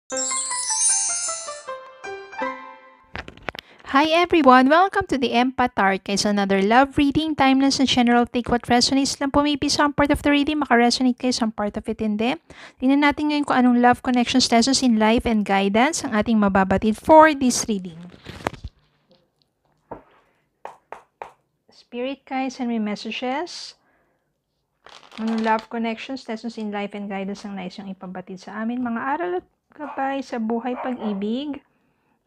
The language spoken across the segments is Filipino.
Hi everyone! Welcome to the Empath Archives, another love reading, timeless and general. Take what resonates lang pumipili sa part of the reading, makaresonate kayo sa part of it hindi. Tingnan natin ngayon kung anong love connections, lessons in life, and guidance ang ating mababatid for this reading. Spirit guides and may messages. Anong love connections, lessons in life, and guidance ang nais yung ipabatid sa amin. Mga aral at gabay sa buhay pag-ibig.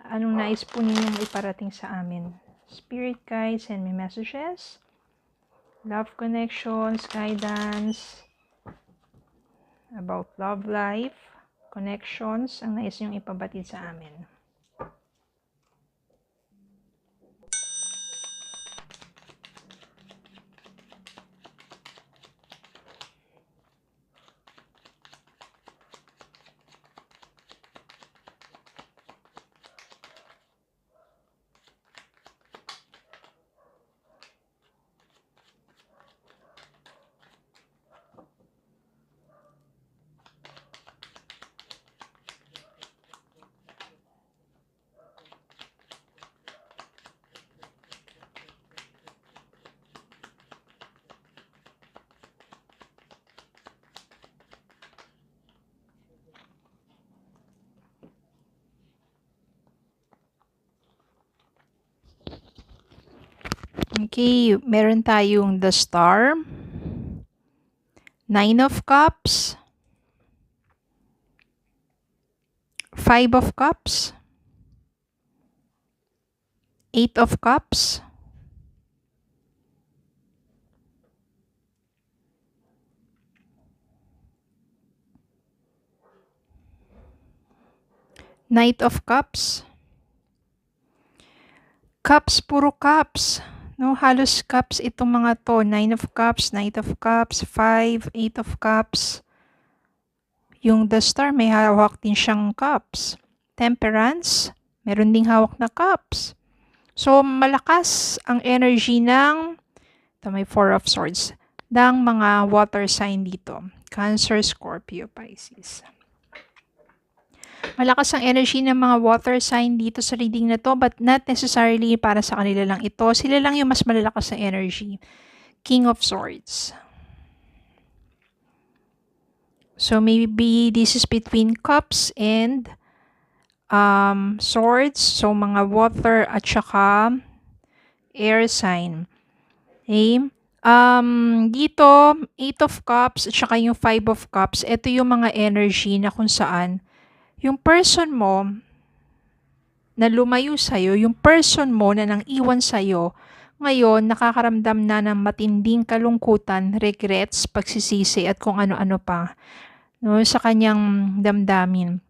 Anong nais po ninyong iparating sa amin? Spirit guides and may messages. Love connections, guidance. About love life. Connections. Ang nais ninyong ipabatid sa amin. Okay, meron tayong the Star, 9 of Cups, 5 of Cups, 8 of Cups, Knight of Cups, Cups, puro Cups. No, halos Cups itong mga to. 9 of Cups, Knight of Cups, 5, 8 of Cups. Yung the Star, may hawak din siyang Cups. Temperance, meron ding hawak na Cups. So, malakas ang energy ng, ito may 4 of Swords, ng mga water sign dito. Cancer, Scorpio, Pisces. Malakas ang energy ng mga water sign dito sa reading na to, but not necessarily para sa kanila lang ito. Sila lang yung mas malalakas na energy. King of Swords. So maybe this is between Cups and Swords. So mga water at saka air sign. Okay? Dito, 8 of Cups at saka yung 5 of Cups, ito yung mga energy na kung saan yung person mo na lumayo sa'yo, yung person mo na nang iwan sa'yo, ngayon nakakaramdam na ng matinding kalungkutan, regrets, pagsisisi at kung ano-ano pa, no, sa kanyang damdamin.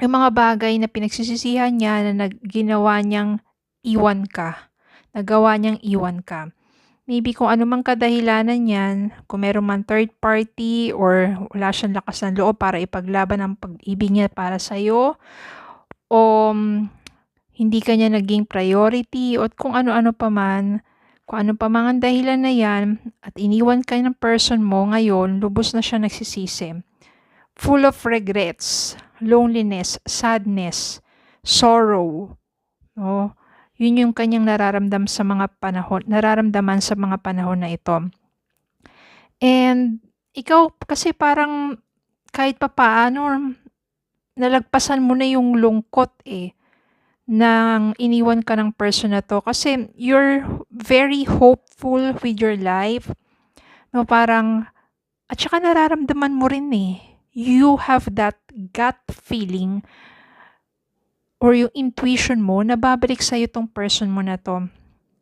Yung mga bagay na pinagsisisihan niya na ginawa niyang iwan ka, nagawa niyang iwan ka. Maybe kung ano mang kadahilanan yan, kung meron man third party or wala siyang lakas ng loob para ipaglaban ang pag-ibig niya para sa'yo, o hindi ka niya naging priority, o kung ano-ano pa man, kung ano pa man ang dahilan na yan, at iniwan ka ng person mo, ngayon, lubos na siya nagsisisi. Full of regrets, loneliness, sadness, sorrow, no? Yun yung kanyang nararamdaman sa mga panahon na ito. And ikaw kasi parang kahit papaano nalagpasan mo na yung lungkot nang iniwan ka ng person na to, kasi you're very hopeful with your life. No, parang at saka nararamdaman mo rin you have that gut feeling or yung intuition mo na babalik sa'yo tong person mo na to.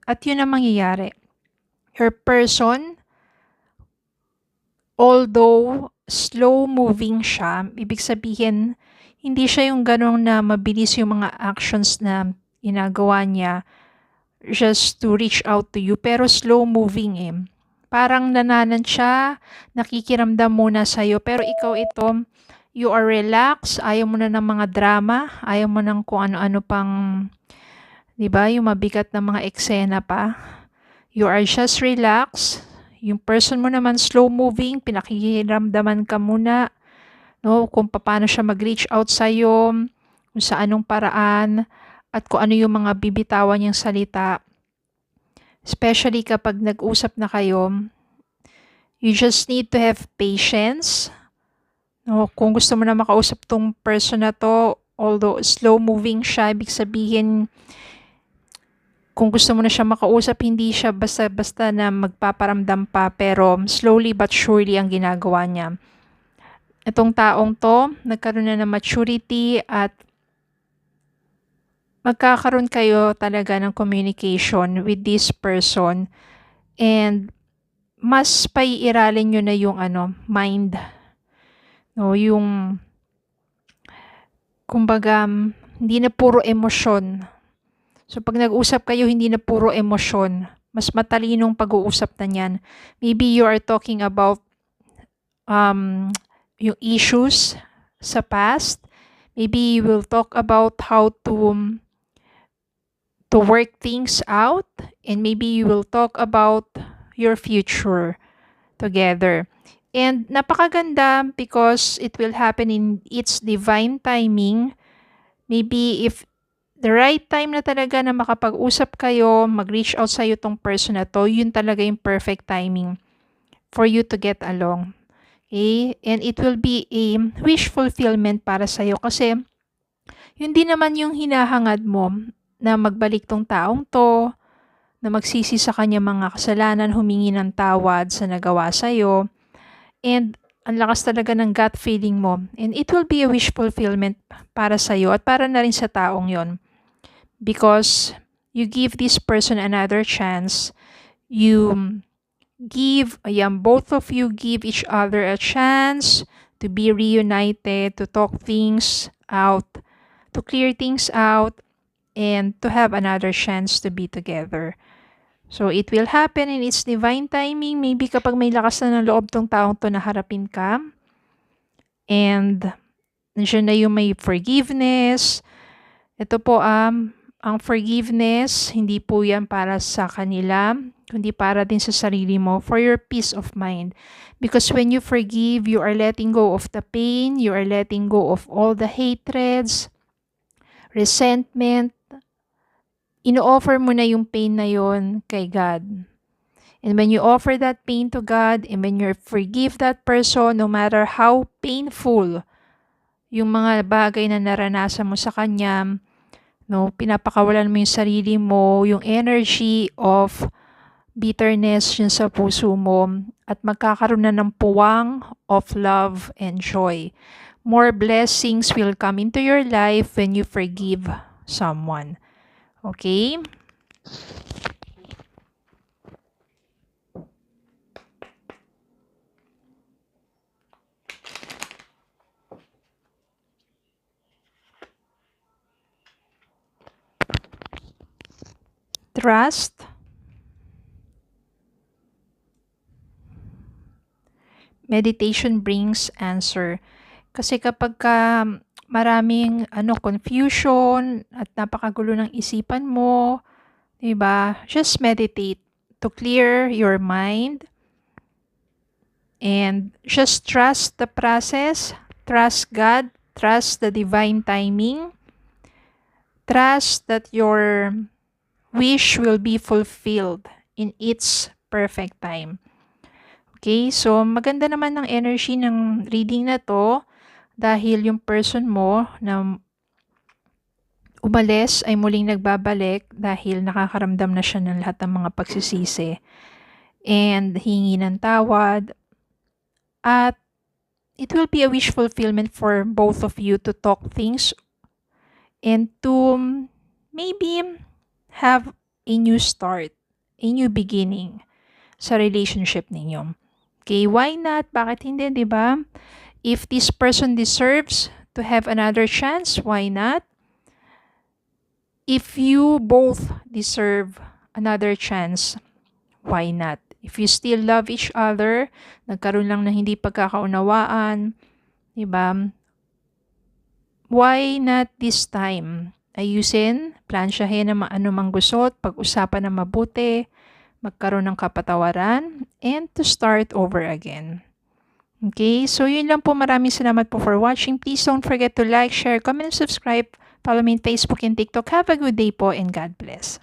At yun ang mangyayari. Your person, although slow moving siya, ibig sabihin, hindi siya yung ganong na mabilis yung mga actions na ginagawa niya just to reach out to you, pero slow moving Parang nananan siya, nakikiramdam muna sa'yo, pero ikaw ito, you are relaxed, ayaw mo na ng mga drama, ayaw mo ng kung ano-ano pang, di ba, yung mabigat na mga eksena pa. You are just relaxed. Yung person mo naman slow moving, pinakikiramdaman ka muna, no? Kung paano siya mag-reach out sa'yo, kung sa anong paraan, at kung ano yung mga bibitawan niyang salita. Especially kapag nag-usap na kayo, you just need to have patience. No, kung gusto mo na makausap tong person na to, although slow moving siya, ibig sabihin, kung gusto mo na siya makausap, hindi siya basta-basta na magpaparamdam pa, pero slowly but surely ang ginagawa niya. Itong taong to, nagkaroon na ng maturity at magkakaroon kayo talaga ng communication with this person, and mas paiiralin nyo na yung mind. No, yung kumbaga, hindi na puro emosyon. So pag nag-usap kayo, hindi na puro emosyon. Mas matalinong pag-uusap na niyan. Maybe you are talking about yung issues sa past. Maybe you will talk about how to work things out, and maybe you will talk about your future together. And napakaganda because it will happen in its divine timing. Maybe if the right time na talaga na makapag-usap kayo, mag-reach out sa'yo tong person na to, yun talaga yung perfect timing for you to get along. Okay? And it will be a wish fulfillment para sa'yo kasi yun din naman yung hinahangad mo, na magbalik tong taong to, na magsisi sa kanya mga kasalanan, humingi ng tawad sa nagawa sa'yo. And ang lakas talaga ng gut feeling mo. And it will be a wish fulfillment para sa'yo at para na rin sa taong yon. Because you give this person another chance. You give, both of you give each other a chance to be reunited, to talk things out, to clear things out, and to have another chance to be together. So, it will happen in its divine timing. Maybe kapag may lakas na ng loob tong taong to na harapin ka. And, nandiyan na yung may forgiveness. Ito po, ang forgiveness, hindi po yan para sa kanila, kundi para din sa sarili mo, for your peace of mind. Because when you forgive, you are letting go of the pain, you are letting go of all the hatreds, resentment. Ino-offer mo na yung pain na yon kay God. And when you offer that pain to God, and when you forgive that person, no matter how painful yung mga bagay na naranasan mo sa kanya, no, pinapakawalan mo yung sarili mo, yung energy of bitterness yun sa puso mo, at magkakaroon na ng puwang of love and joy. More blessings will come into your life when you forgive someone. Okay? Trust. Meditation brings answer. Kasi kapag maraming confusion at napakagulo ng isipan mo, 'di ba? Just meditate to clear your mind, and just trust the process, trust God, trust the divine timing, trust that your wish will be fulfilled in its perfect time. Okay, so maganda naman ng energy ng reading na to dahil yung person mo na umalis ay muling nagbabalik dahil nakakaramdam na siya ng lahat ng mga pagsisisi and hingi ng tawad, at it will be a wish fulfillment for both of you to talk things and to maybe have a new start, a new beginning sa relationship ninyo. Okay, why not? Bakit hindi, di ba? If this person deserves to have another chance, why not? If you both deserve another chance, why not? If you still love each other, nagkaroon lang ng hindi pagkakaunawaan, di ba? Why not this time? Ayusin, plansyahin ang anumang gusot, pag-usapan na mabuti, magkaroon ng kapatawaran, and to start over again. Okay, so yun lang po. Maraming salamat po for watching. Please don't forget to like, share, comment, and subscribe. Follow me on Facebook and TikTok. Have a good day po and God bless.